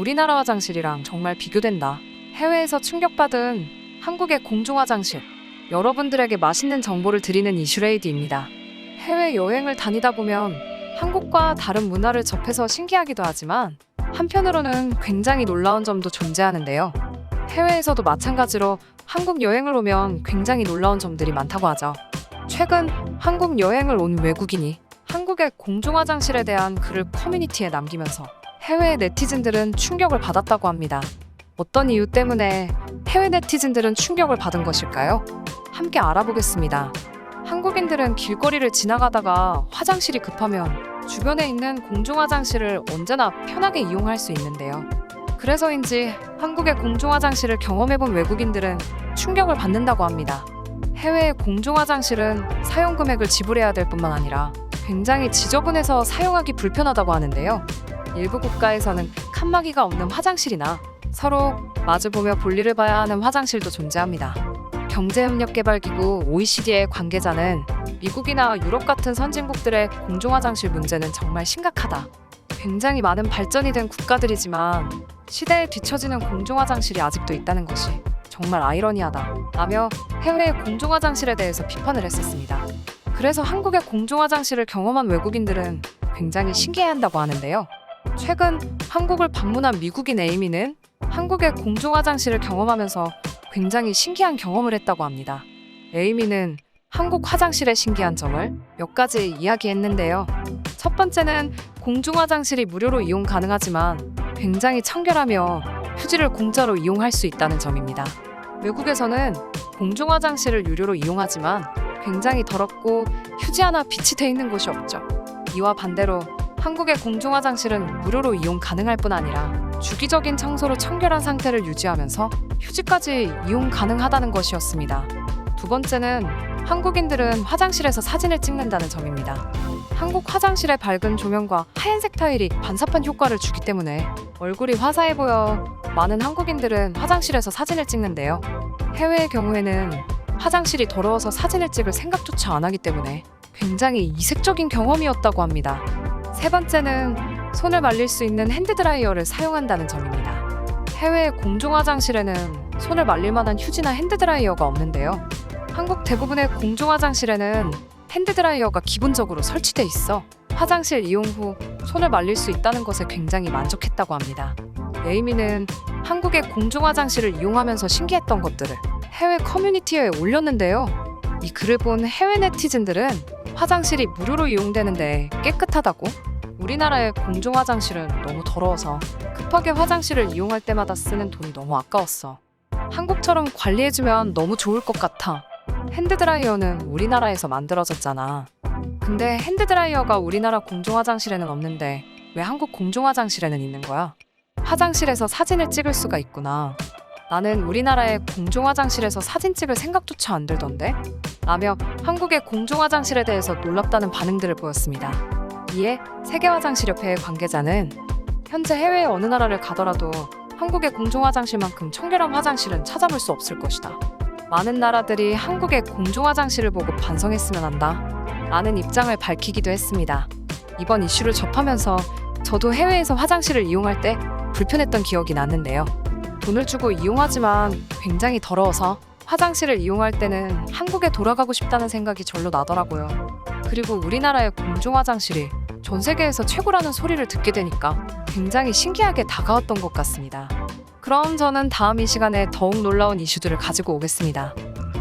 우리나라 화장실이랑 정말 비교된다. 해외에서 충격받은 한국의 공중 화장실. 여러분들에게 맛있는 정보를 드리는 이슈레이디입니다. 해외 여행을 다니다 보면 한국과 다른 문화를 접해서 신기하기도 하지만 한편으로는 굉장히 놀라운 점도 존재하는데요. 해외에서도 마찬가지로 한국 여행을 오면 굉장히 놀라운 점들이 많다고 하죠. 최근 한국 여행을 온 외국인이 한국의 공중 화장실에 대한 글을 커뮤니티에 남기면서 해외 네티즌들은 충격을 받았다고 합니다. 어떤 이유 때문에 해외 네티즌들은 충격을 받은 것일까요? 함께 알아보겠습니다. 한국인들은 길거리를 지나가다가 화장실이 급하면 주변에 있는 공중 화장실을 언제나 편하게 이용할 수 있는데요. 그래서인지 한국의 공중 화장실을 경험해본 외국인들은 충격을 받는다고 합니다. 해외의 공중 화장실은 사용 금액을 지불해야 될 뿐만 아니라 굉장히 지저분해서 사용하기 불편하다고 하는데요. 일부 국가에서는 칸막이가 없는 화장실이나 서로 마주보며 볼일을 봐야 하는 화장실도 존재합니다. 경제협력개발기구 OECD의 관계자는 미국이나 유럽 같은 선진국들의 공중화장실 문제는 정말 심각하다. 굉장히 많은 발전이 된 국가들이지만 시대에 뒤처지는 공중화장실이 아직도 있다는 것이 정말 아이러니하다 라며 해외의 공중화장실에 대해서 비판을 했었습니다. 그래서 한국의 공중화장실을 경험한 외국인들은 굉장히 신기해한다고 하는데요. 최근 한국을 방문한 미국인 에이미는 한국의 공중화장실을 경험하면서 굉장히 신기한 경험을 했다고 합니다. 에이미는 한국 화장실의 신기한 점을 몇 가지 이야기했는데요. 첫 번째는 공중화장실이 무료로 이용 가능하지만 굉장히 청결하며 휴지를 공짜로 이용할 수 있다는 점입니다. 외국에서는 공중화장실을 유료로 이용하지만 굉장히 더럽고 휴지 하나 빛이 돼 있는 곳이 없죠. 이와 반대로 한국의 공중화장실은 무료로 이용 가능할 뿐 아니라 주기적인 청소로 청결한 상태를 유지하면서 휴지까지 이용 가능하다는 것이었습니다. 두 번째는 한국인들은 화장실에서 사진을 찍는다는 점입니다. 한국 화장실의 밝은 조명과 하얀색 타일이 반사판 효과를 주기 때문에 얼굴이 화사해 보여 많은 한국인들은 화장실에서 사진을 찍는데요. 해외의 경우에는 화장실이 더러워서 사진을 찍을 생각조차 안 하기 때문에 굉장히 이색적인 경험이었다고 합니다. 세 번째는 손을 말릴 수 있는 핸드드라이어를 사용한다는 점입니다. 해외 공중 화장실에는 손을 말릴 만한 휴지나 핸드드라이어가 없는데요. 한국 대부분의 공중 화장실에는 핸드드라이어가 기본적으로 설치돼 있어 화장실 이용 후 손을 말릴 수 있다는 것에 굉장히 만족했다고 합니다. 에이미는 한국의 공중 화장실을 이용하면서 신기했던 것들을 해외 커뮤니티에 올렸는데요. 이 글을 본 해외 네티즌들은 화장실이 무료로 이용되는데 깨끗하다고? 우리나라의 공중 화장실은 너무 더러워서 급하게 화장실을 이용할 때마다 쓰는 돈이 너무 아까웠어. 한국처럼 관리해주면 너무 좋을 것 같아. 핸드드라이어는 우리나라에서 만들어졌잖아. 근데 핸드드라이어가 우리나라 공중 화장실에는 없는데 왜 한국 공중 화장실에는 있는 거야? 화장실에서 사진을 찍을 수가 있구나. 나는 우리나라의 공중 화장실에서 사진 찍을 생각조차 안 들던데? 라며 한국의 공중 화장실에 대해서 놀랍다는 반응들을 보였습니다. 이에 세계화장실협회의 관계자는 현재 해외 어느 나라를 가더라도 한국의 공중 화장실만큼 청결한 화장실은 찾아볼 수 없을 것이다. 많은 나라들이 한국의 공중 화장실을 보고 반성했으면 한다. 라는 입장을 밝히기도 했습니다. 이번 이슈를 접하면서 저도 해외에서 화장실을 이용할 때 불편했던 기억이 났는데요. 돈을 주고 이용하지만 굉장히 더러워서 화장실을 이용할 때는 한국에 돌아가고 싶다는 생각이 절로 나더라고요. 그리고 우리나라의 공중 화장실이 전 세계에서 최고라는 소리를 듣게 되니까 굉장히 신기하게 다가왔던 것 같습니다. 그럼 저는 다음 이 시간에 더욱 놀라운 이슈들을 가지고 오겠습니다.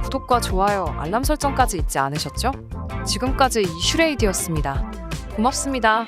구독과 좋아요, 알람 설정까지 잊지 않으셨죠? 지금까지 이슈레이디였습니다. 고맙습니다.